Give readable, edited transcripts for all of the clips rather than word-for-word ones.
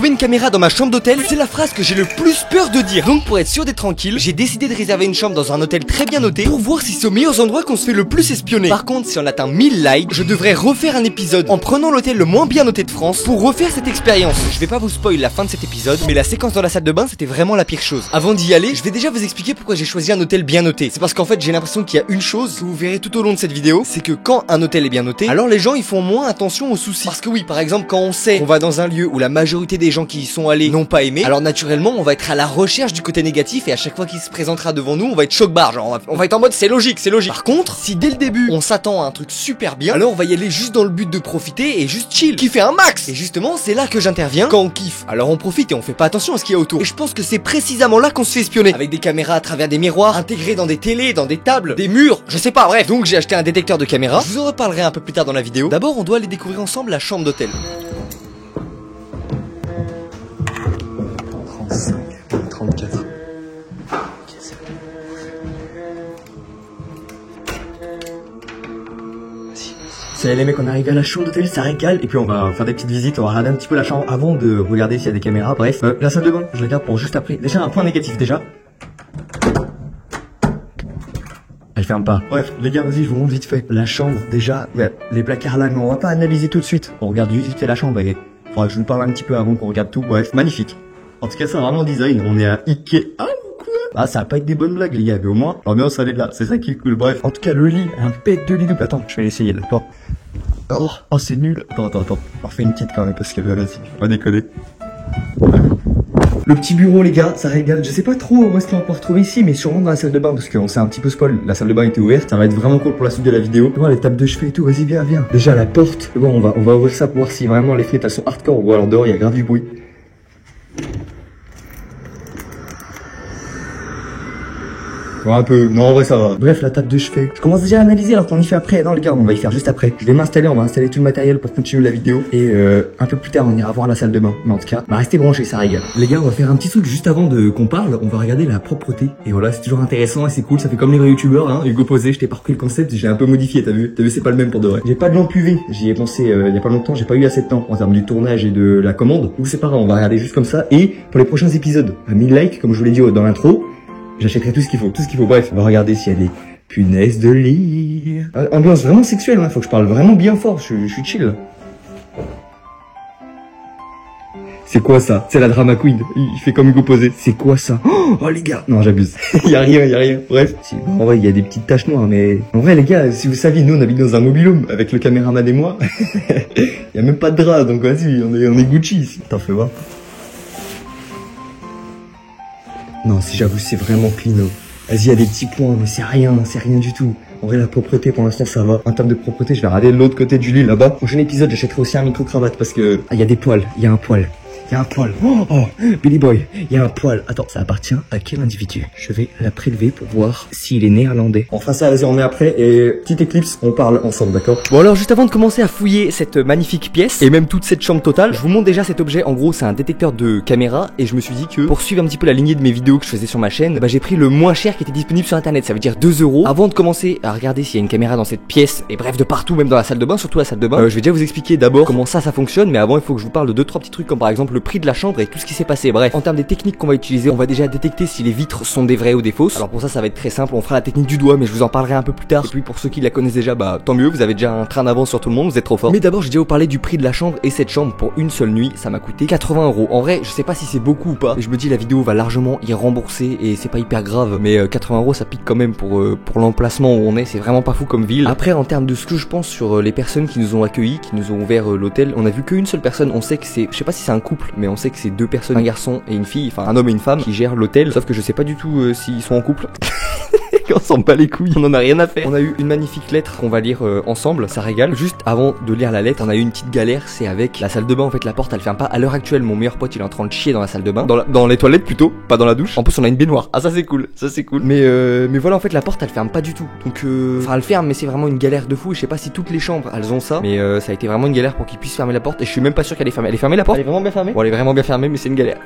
trouver une caméra dans ma chambre d'hôtel, c'est la phrase que j'ai le plus peur de dire. Donc pour être sûr d'être tranquille, j'ai décidé de réserver une chambre dans un hôtel très bien noté pour voir si c'est aux meilleurs endroits qu'on se fait le plus espionner. Par contre, si on atteint 1000 likes, je devrais refaire un épisode en prenant l'hôtel le moins bien noté de France pour refaire cette expérience. Je vais pas vous spoil la fin de cet épisode, mais la séquence dans la salle de bain c'était vraiment la pire chose. Avant d'y aller, je vais déjà vous expliquer pourquoi j'ai choisi un hôtel bien noté. C'est parce qu'en fait j'ai l'impression qu'il y a une chose que vous verrez tout au long de cette vidéo, c'est que quand un hôtel est bien noté, alors les gens ils font moins attention aux soucis. Parce que oui, par exemple quand on sait qu'on va dans un lieu où la majorité des gens qui y sont allés n'ont pas aimé, alors naturellement on va être à la recherche du côté négatif et à chaque fois qu'il se présentera devant nous, on va être choc-barre, genre on va être en mode c'est logique, c'est logique. Par contre, si dès le début on s'attend à un truc super bien, alors on va y aller juste dans le but de profiter et juste chill, kiffer un max. Et justement c'est là que j'interviens. Quand on kiffe, alors on profite et on fait pas attention à ce qu'il y a autour. Et je pense que c'est précisément là qu'on se fait espionner, avec des caméras à travers des miroirs, intégrés dans des télés, dans des tables, des murs, je sais pas, bref. Donc j'ai acheté un détecteur de caméras, je vous en reparlerai un peu plus tard dans la vidéo. D'abord on doit aller découvrir ensemble la chambre d'hôtel. 35, 34. Ça y est les mecs, on arrive à la chambre d'hôtel, ça régale. Et puis on va faire des petites visites, on va regarder un petit peu la chambre avant de regarder s'il y a des caméras. Bref, la salle de bain, je la garde pour juste après. Déjà un point négatif déjà. Elle ferme pas. Bref, les gars, vas-y, je vous montre vite fait. La chambre, déjà, les placards là, mais on va pas analyser tout de suite. On regarde juste vite fait la chambre et faudra que je vous parle un petit peu avant qu'on regarde tout. Bref, magnifique. En tout cas, c'est vraiment design. On est à Ikea. Ah, ça va pas être des bonnes blagues, les gars, mais au moins, l'ambiance, elle est là. C'est ça qui est cool. Bref, en tout cas, le lit, un bête de lit double. Attends, je vais l'essayer, d'accord. Oh, c'est nul. Attends. On refait une petite quand même, parce que vas-y, faut pas déconner. Le petit bureau, les gars, ça régale. Je sais pas trop où est-ce qu'on peut retrouver ici, mais sûrement dans la salle de bain, parce qu'on s'est un petit peu spoil. La salle de bain était ouverte, ça va être vraiment cool pour la suite de la vidéo. Tu vois, les tables de chevet et tout, vas-y, viens. Déjà, la porte. Bon, on va ouvrir ça pour voir si vraiment les fenêtres, elles sont hardcore, ou alors dehors, il y a grave du bruit. Un peu, non en vrai ça va. Bref, la table de chevet. Je commence déjà à analyser alors qu'on y fait après. Non les gars, on va y faire juste après. Je vais m'installer, on va installer tout le matériel pour continuer la vidéo. Et un peu plus tard on ira voir la salle de bain. Mais en tout cas, restez branchés, ça régale. Les gars, on va faire un petit truc juste avant de qu'on parle. On va regarder la propreté. Et voilà, c'est toujours intéressant et c'est cool. Ça fait comme les vrais youtubeurs, hein. Hugo Posé, je t'ai pas repris le concept, j'ai un peu modifié, t'as vu, c'est pas le même pour de vrai. J'ai pas de lampe UV, j'y ai pensé il y a pas longtemps, j'ai pas eu assez de temps en termes du tournage et de la commande. Donc c'est pas grave, on va regarder juste comme ça. Et pour les prochains épisodes, à 1000 likes, comme je vous l'ai dit dans l'intro, j'achèterai tout ce qu'il faut. Bref, on va regarder s'il y a des punaises de lit. Ambiance vraiment sexuelle, hein. Faut que je parle vraiment bien fort, je suis chill. C'est quoi ça? C'est la drama queen. Il fait comme Hugo Posé. C'est quoi ça? Oh les gars. Non, j'abuse. y a rien. Bref. En vrai, il y a des petites taches noires, mais en vrai les gars, si vous saviez, nous on habite dans un mobil-home avec le caméraman et moi. Il y a même pas de drap, donc vas-y, on est Gucci ici. T'en fais voir. Non, si j'avoue, c'est vraiment clean. Vas-y, il y a des petits points, mais c'est rien du tout. En vrai, la propreté, pour l'instant, ça va. En termes de propreté, je vais regarder de l'autre côté du lit, là-bas. Prochain épisode, j'achèterai aussi un micro-cravate parce que... Ah, il y a des poils, il y a un poil. Oh, Billy Boy, il y a un poil. Attends, ça appartient à quel individu? Je vais la prélever pour voir s'il est néerlandais. On fera ça, vas-y, on est après. Et petite éclipse, on parle ensemble, d'accord? Bon alors juste avant de commencer à fouiller cette magnifique pièce et même toute cette chambre totale, je vous montre déjà cet objet. En gros c'est un détecteur de caméra et je me suis dit que pour suivre un petit peu la lignée de mes vidéos que je faisais sur ma chaîne, j'ai pris le moins cher qui était disponible sur internet, ça veut dire 2 €. Avant de commencer à regarder s'il y a une caméra dans cette pièce et bref de partout, même dans la salle de bain, surtout la salle de bain, je vais déjà vous expliquer d'abord comment ça fonctionne, mais avant il faut que je vous parle de 2-3 petits trucs comme par exemple le prix de la chambre et tout ce qui s'est passé. Bref, en termes des techniques qu'on va utiliser, on va déjà détecter si les vitres sont des vraies ou des fausses. Alors pour ça va être très simple, on fera la technique du doigt mais je vous en parlerai un peu plus tard. Et puis pour ceux qui la connaissent déjà, tant mieux, vous avez déjà un train d'avance sur tout le monde, vous êtes trop fort. Mais d'abord je vais déjà vous parler du prix de la chambre et cette chambre pour une seule nuit, ça m'a coûté 80 €. En vrai, je sais pas si c'est beaucoup ou pas, mais je me dis la vidéo va largement y rembourser et c'est pas hyper grave, mais 80 € ça pique quand même pour l'emplacement où on est, c'est vraiment pas fou comme ville. Après en termes de ce que je pense sur les personnes qui nous ont accueillis, qui nous ont ouvert l'hôtel, on a vu qu'une seule personne, on sait que c'est, je sais pas si c'est un couple, mais on sait que c'est 2 personnes, un garçon et une fille, enfin un homme et une femme qui gèrent l'hôtel, sauf que je sais pas du tout s'ils sont en couple. On s'en bat les couilles, on en a rien à faire. On a eu une magnifique lettre qu'on va lire ensemble, ça régale. Juste avant de lire la lettre, on a eu une petite galère, c'est avec la salle de bain. En fait la porte elle ferme pas. À l'heure actuelle mon meilleur pote il est en train de chier dans la salle de bain, dans les toilettes plutôt, pas dans la douche. En plus on a une baignoire, ah ça c'est cool. Mais voilà en fait la porte elle ferme pas du tout. Donc enfin elle ferme mais c'est vraiment une galère de fou. Je sais pas si toutes les chambres elles ont ça, mais ça a été vraiment une galère pour qu'ils puissent fermer la porte. Et je suis même pas sûr qu'elle est fermée. Elle est fermée la porte? Elle est vraiment bien fermée? Bon elle est vraiment bien fermée mais c'est une galère.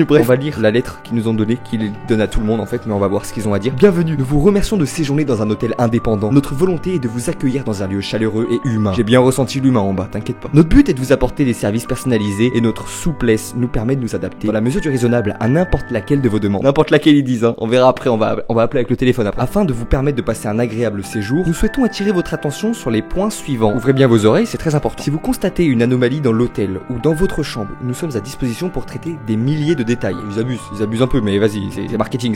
Bref, on va lire la lettre qu'ils nous ont donnée, qu'ils donnent à tout le monde en fait, mais on va voir ce qu'ils ont à dire. Bienvenue, nous vous vous remercions de séjourner dans un hôtel indépendant. Notre volonté est de vous accueillir dans un lieu chaleureux et humain. J'ai bien ressenti l'humain en bas, t'inquiète pas. Notre but est de vous apporter des services personnalisés et notre souplesse nous permet de nous adapter dans la mesure du raisonnable à n'importe laquelle de vos demandes. N'importe laquelle ils disent, hein. On verra après, on va appeler avec le téléphone après. Afin de vous permettre de passer un agréable séjour, nous souhaitons attirer votre attention sur les points suivants. Ouvrez bien vos oreilles, c'est très important. Si vous constatez une anomalie dans l'hôtel ou dans votre chambre, nous sommes à disposition pour traiter des milliers de détails. Ils abusent un peu, mais vas-y, c'est marketing.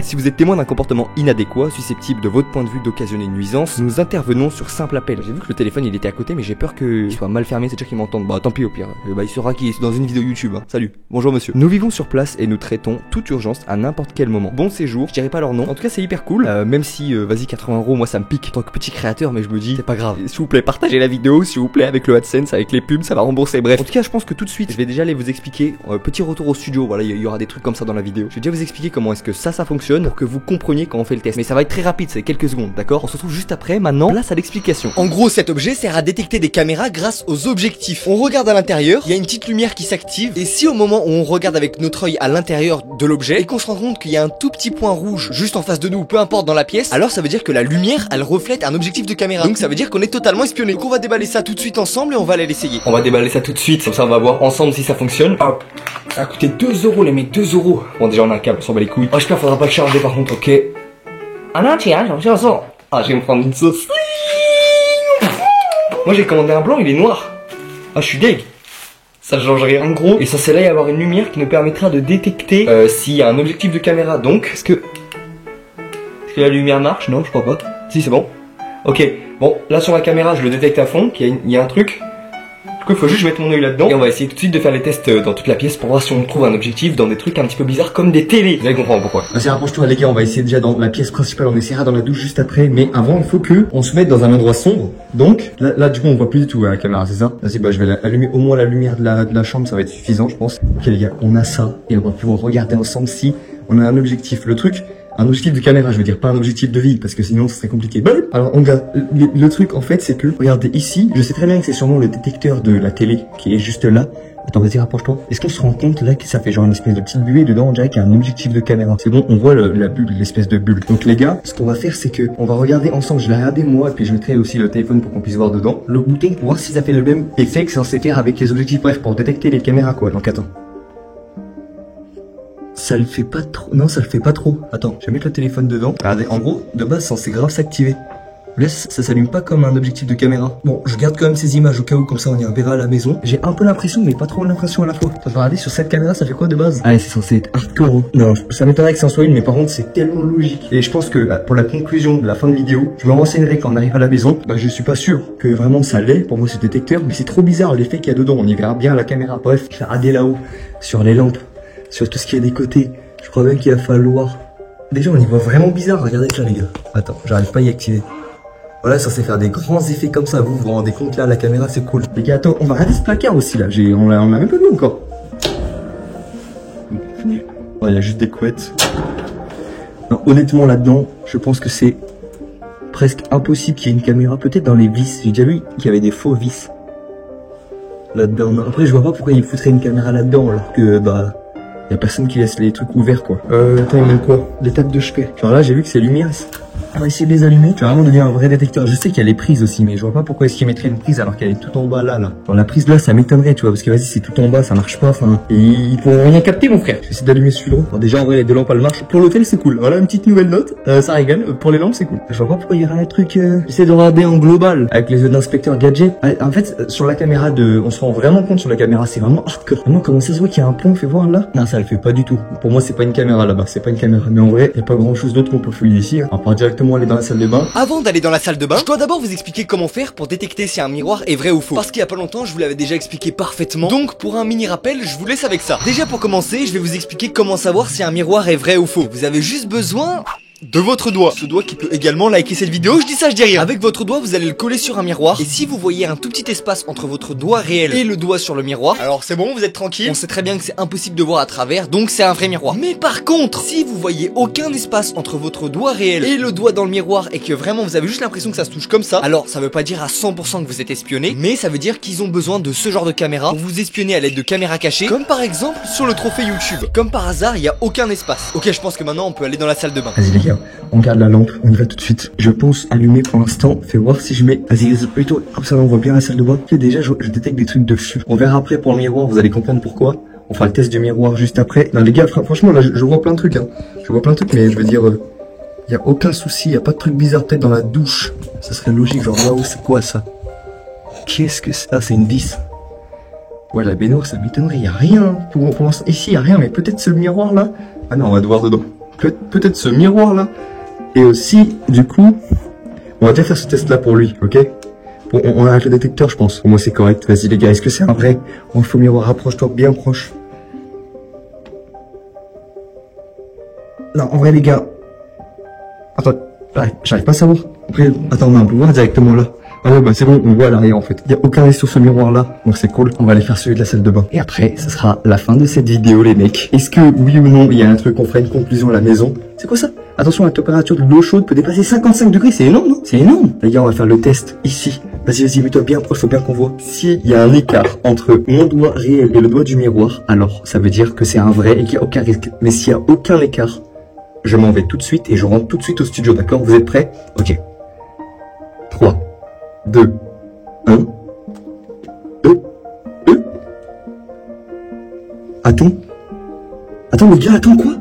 Si vous êtes témoin d'un comportement inadéquat, susceptible de votre point de vue d'occasionner une nuisance, nous intervenons sur simple appel. J'ai vu que le téléphone il était à côté, mais j'ai peur qu'il soit mal fermé, c'est-à-dire qu'il m'entende. Bah tant pis au pire. Il saura qu'il est dans une vidéo YouTube. Hein. Salut, bonjour monsieur. Nous vivons sur place et nous traitons toute urgence à n'importe quel moment. Bon séjour, je dirais pas leur nom. En tout cas c'est hyper cool. Même si vas-y 80 €, moi ça me pique en tant que petit créateur, mais je me dis c'est pas grave. S'il vous plaît, partagez la vidéo, s'il vous plaît, avec le AdSense, avec les pubs, ça va rembourser. Bref. En tout cas, je pense que tout de suite, je vais déjà aller vous expliquer. Petit retour au studio. Voilà, il y aura des trucs comme ça dans la vidéo. Je vais déjà vous expliquer comment est-ce que ça fonctionne pour que vous compreniez quand on fait le test. Mais ça va être très rapide, c'est quelques secondes, d'accord? On se retrouve juste après. Maintenant, place à l'explication. En gros, cet objet sert à détecter des caméras grâce aux objectifs. On regarde à l'intérieur, il y a une petite lumière qui s'active, et si au moment où on regarde avec notre œil à l'intérieur de l'objet et qu'on se rend compte qu'il y a un tout petit point rouge juste en face de nous, peu importe dans la pièce, alors ça veut dire que la lumière, elle reflète un objectif de caméra. Donc ça veut dire qu'on est totalement espionné. Donc on va déballer ça tout de suite ensemble et on va aller l'essayer. On va déballer ça tout de suite, comme ça on va voir ensemble si ça fonctionne. Hop. Ça a coûté 2 € les mecs, 2 €. Bon déjà on a un câble, on s'en bat les couilles. Oh j'espère faudra pas le charger par contre, ok. Ah non tiens, ah je vais me prendre une sauce. Moi j'ai commandé un blanc, il est noir. Ah je suis deg. Ça change rien en gros. Et censé là y avoir une lumière qui nous permettra de détecter s'il y a un objectif de caméra. Donc est-ce que la lumière marche? Non je crois pas. Si c'est bon. Ok, bon là sur la caméra je le détecte à fond, qu'il y a un truc. Du coup il faut juste que je mette mon œil là-dedans. Et on va essayer tout de suite de faire les tests dans toute la pièce pour voir si on trouve un objectif dans des trucs un petit peu bizarres comme des télés. Vous allez comprendre pourquoi. Vas-y rapproche-toi les gars, on va essayer déjà dans la pièce principale, on essaiera dans la douche juste après. Mais avant il faut que on se mette dans un endroit sombre. Donc là du coup on voit plus du tout à la caméra, c'est ça? Vas-y bah je vais allumer au moins la lumière de la chambre, ça va être suffisant je pense. Ok les gars, on a ça et on va pouvoir regarder ensemble si on a un objectif. Le truc, un objectif de caméra, je veux dire pas un objectif de vide parce que sinon ce serait compliqué. Alors on regarde, le truc en fait c'est que, regardez ici, je sais très bien que c'est sûrement le détecteur de la télé qui est juste là. Attends vas-y rapproche-toi. Est-ce qu'on se rend compte là que ça fait genre une espèce de petite buée dedans, on dirait qu'il y a un objectif de caméra. C'est bon, on voit la bulle, l'espèce de bulle. Donc les gars, ce qu'on va faire c'est que on va regarder ensemble, je vais regarder moi et puis je mettrai aussi le téléphone pour qu'on puisse voir dedans le bouton pour voir si ça fait le même effet que c'est censé faire avec les objectifs, bref pour détecter les caméras quoi. Donc attends. Ça le fait pas trop. Non, ça le fait pas trop. Attends, je vais mettre le téléphone dedans. Regardez, en gros, de base, c'est censé grave s'activer. Là, ça s'allume pas comme un objectif de caméra. Bon, je garde quand même ces images au cas où, comme ça on y verra à la maison. J'ai un peu l'impression, mais pas trop l'impression à la fois. Je vais regarder sur cette caméra, ça fait quoi de base? Ah, c'est censé être hardcore. Hein. Non, ça m'étonnerait que ça en soit une, mais par contre, c'est tellement logique. Et je pense que pour la conclusion de la fin de vidéo, je me renseignerai quand on arrive à la maison. Bah, je suis pas sûr que vraiment ça l'est pour moi ce détecteur, mais c'est trop bizarre l'effet qu'il y a dedans. On y verra bien à la caméra. Bref, je vais regarder là-haut, sur les lampes, sur tout ce qui est des côtés. Je crois même qu'il va falloir. Déjà, on y voit vraiment bizarre. Regardez ça, les gars. Attends, j'arrive pas à y activer. Voilà, ça c'est faire des grands effets comme ça. Vous vous rendez compte là, la caméra c'est cool. Les gars, attends, on va regarder ce placard aussi là. On l'a même pas vu encore. Ouais, il y a juste des couettes. Non, honnêtement là-dedans, je pense que c'est presque impossible qu'il y ait une caméra. Peut-être dans les vis. J'ai déjà vu qu'il y avait des faux vis là-dedans. Après, je vois pas pourquoi il foutrait une caméra là-dedans alors que bah. Y'a personne qui laisse les trucs ouverts quoi. Attends, il met quoi? Les tables de chevet. Genre là j'ai vu que ces lumières, on va essayer de les allumer. Tu vas vraiment devenir un vrai détecteur. Je sais qu'il y a les prises aussi, mais je vois pas pourquoi est-ce qu'il mettrait une prise alors qu'elle est tout en bas là. Genre la prise là ça m'étonnerait tu vois, parce que vas-y c'est tout en bas, ça marche pas, enfin. Et ils pourront rien capter mon frère. Je vais essayer d'allumer celui-là. Bon, déjà en vrai les deux lampes elles marchent. Pour l'hôtel c'est cool. Voilà une petite nouvelle note. Ça régale. Pour les lampes c'est cool. Je vois pas pourquoi il y aurait un truc. J'essaie de regarder en global avec les yeux d'inspecteur gadget. En fait sur la caméra on se rend vraiment compte sur la caméra, c'est vraiment hardcore. Vraiment comment ça se voit qu'il y a un point, fais voir là. Non ça le fait pas du tout. Pour moi c'est pas une caméra là-bas, c'est pas une caméra. Mais en vrai y a pas grand chose d'autre qu'on peut fouiller ici. On va directement aller dans la salle de bain. Avant d'aller dans la salle de bain, je dois d'abord vous expliquer comment faire pour détecter si un miroir est vrai ou faux. Parce qu'il y a pas longtemps, je vous l'avais déjà expliqué parfaitement. Donc pour un mini rappel, je vous laisse avec ça. Déjà pour commencer, je vais vous expliquer comment savoir si un miroir est vrai ou faux. Vous avez juste besoin de votre doigt. Ce doigt qui peut également liker cette vidéo, je dis ça, je dis rien. Avec votre doigt, vous allez le coller sur un miroir. Et si vous voyez un tout petit espace entre votre doigt réel et le doigt sur le miroir, alors c'est bon, vous êtes tranquille. On sait très bien que c'est impossible de voir à travers, donc c'est un vrai miroir. Mais par contre, si vous voyez aucun espace entre votre doigt réel et le doigt dans le miroir et que vraiment vous avez juste l'impression que ça se touche comme ça, alors ça veut pas dire à 100% que vous êtes espionné, mais ça veut dire qu'ils ont besoin de ce genre de caméra pour vous espionner à l'aide de caméras cachées, comme par exemple sur le trophée YouTube. Comme par hasard, il y a aucun espace. Ok, je pense que maintenant on peut aller dans la salle de bain. Vas-y les gars, gars. On regarde la lampe, on y va tout de suite. Je pense allumer pour l'instant. Fais voir si je mets. Vas-y, plutôt. Comme ça, on voit bien la salle de bain. Et déjà, je détecte des trucs de fou. On verra après pour le miroir, vous allez comprendre pourquoi. On fera le test du miroir juste après. Non, les gars, franchement, là, je vois plein de trucs, hein. Je vois plein de trucs, mais je veux dire, y a aucun souci, y a pas de truc bizarre, peut-être dans la douche. Ça serait logique, genre là-haut, c'est quoi ça? Qu'est-ce que c'est? Ah, c'est une vis. Ouais, la baignoire, ça m'étonnerait, y a rien. Pour l'instant, ici, y a rien, mais peut-être ce miroir là. Ah non, on va devoir dedans. Peut-être ce miroir là. Et aussi, du coup, on va déjà faire ce test là pour lui, ok? Bon, on arrête le détecteur, je pense. Pour moi, c'est correct. Vas-y, les gars, est-ce que c'est un vrai? On fait au miroir, rapproche-toi bien proche. Non, en vrai, les gars. Attends, j'arrive pas à savoir. Après, attends, on peut voir directement là. Ah ouais, bah c'est bon, on voit à l'arrière en fait. Il y a aucun risque sur ce miroir là, donc c'est cool. On va aller faire celui de la salle de bain. Et après, ce sera la fin de cette vidéo, les mecs. Est-ce que, oui ou non, il y a un truc, on fera une conclusion à la maison? C'est quoi ça? Attention, la température de l'eau chaude peut dépasser 55 degrés, c'est énorme, non? C'est énorme. Les gars, on va faire le test ici. Vas-y, mets-toi bien proche, faut bien qu'on voit. S'il y a un écart entre mon doigt réel et le doigt du miroir, alors ça veut dire que c'est un vrai et qu'il n'y a aucun risque. Mais s'il y a aucun écart, je m'en vais tout de suite et je rentre tout de suite au studio, d'accord? Vous êtes prêts? Ok. 3, 2, 1. Attends, le gars, attends quoi?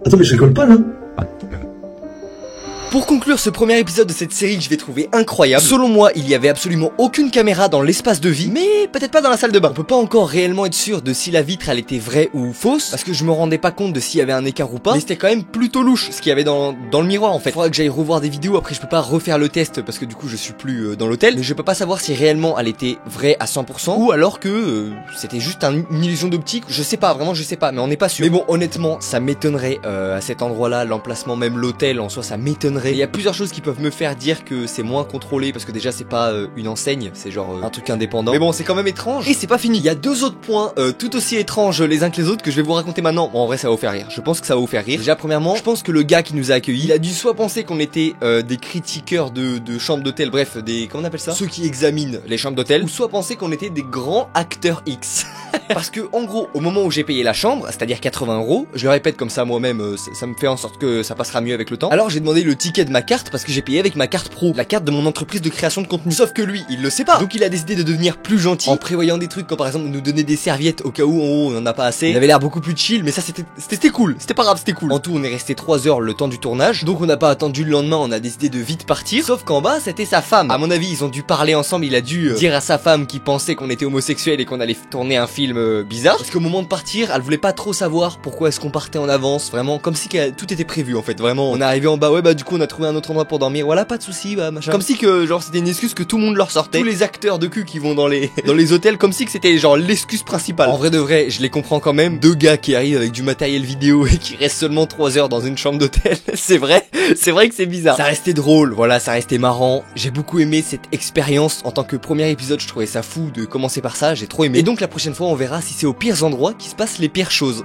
Attends, mais je rigole pas là. Pour conclure ce premier épisode de cette série que je vais trouver incroyable, selon moi, il y avait absolument aucune caméra dans l'espace de vie, mais peut-être pas dans la salle de bain. On peut pas encore réellement être sûr de si la vitre elle était vraie ou fausse, parce que je me rendais pas compte de s'il y avait un écart ou pas, mais c'était quand même plutôt louche ce qu'il y avait dans le miroir en fait. Faudra que j'aille revoir des vidéos, après je peux pas refaire le test parce que du coup je suis plus dans l'hôtel, mais je peux pas savoir si réellement elle était vraie à 100% ou alors que c'était juste une illusion d'optique, je sais pas, vraiment je sais pas, mais on n'est pas sûr. Mais bon, honnêtement, ça m'étonnerait à cet endroit-là, l'emplacement, même l'hôtel en soi, ça m'étonnerait. Il y a plusieurs choses qui peuvent me faire dire que c'est moins contrôlé parce que déjà c'est pas une enseigne, c'est genre un truc indépendant. Mais bon, c'est quand même étrange. Et c'est pas fini. Il y a deux autres points tout aussi étranges les uns que les autres que je vais vous raconter maintenant. Bon, en vrai, ça va vous faire rire. Je pense que ça va vous faire rire. Déjà, premièrement, je pense que le gars qui nous a accueillis, il a dû soit penser qu'on était des critiqueurs de chambres d'hôtel, bref, des comment on appelle ça, ceux qui examinent les chambres d'hôtel, ou soit penser qu'on était des grands acteurs X. Parce que en gros, au moment où j'ai payé la chambre, c'est-à-dire 80 €, je le répète comme ça moi-même, ça me fait en sorte que ça passera mieux avec le temps. Alors j'ai demandé le ticket de ma carte parce que j'ai payé avec ma carte pro, la carte de mon entreprise de création de contenu. Sauf que lui, il le sait pas. Donc il a décidé de devenir plus gentil en prévoyant des trucs comme par exemple nous donner des serviettes au cas où en haut on en a pas assez. Il avait l'air beaucoup plus chill, mais ça c'était cool. C'était pas grave, c'était cool. En tout, on est resté 3 heures le temps du tournage, donc on n'a pas attendu le lendemain, on a décidé de vite partir. Sauf qu'en bas, c'était sa femme. À mon avis, ils ont dû parler ensemble. Il a dû dire à sa femme qu'il pensait qu'on était homosexuel et qu'on allait tourner un film bizarre. Parce qu'au moment de partir, elle voulait pas trop savoir pourquoi est-ce qu'on partait en avance, vraiment comme si tout était prévu en fait. Vraiment, on est arrivé en bas, ouais bah du coup on a trouvé un autre endroit pour dormir. Voilà, pas de souci, bah machin. Comme si que genre c'était une excuse que tout le monde leur sortait. Tous les acteurs de cul qui vont dans les hôtels, comme si que c'était genre l'excuse principale. En vrai de vrai, je les comprends quand même. Deux gars qui arrivent avec du matériel vidéo et qui restent seulement 3 heures dans une chambre d'hôtel. C'est vrai que c'est bizarre. Ça restait drôle, voilà, ça restait marrant. J'ai beaucoup aimé cette expérience en tant que premier épisode. Je trouvais ça fou de commencer par ça. J'ai trop aimé. Et donc la prochaine fois, on verra si c'est aux pires endroits qui se passent les pires choses.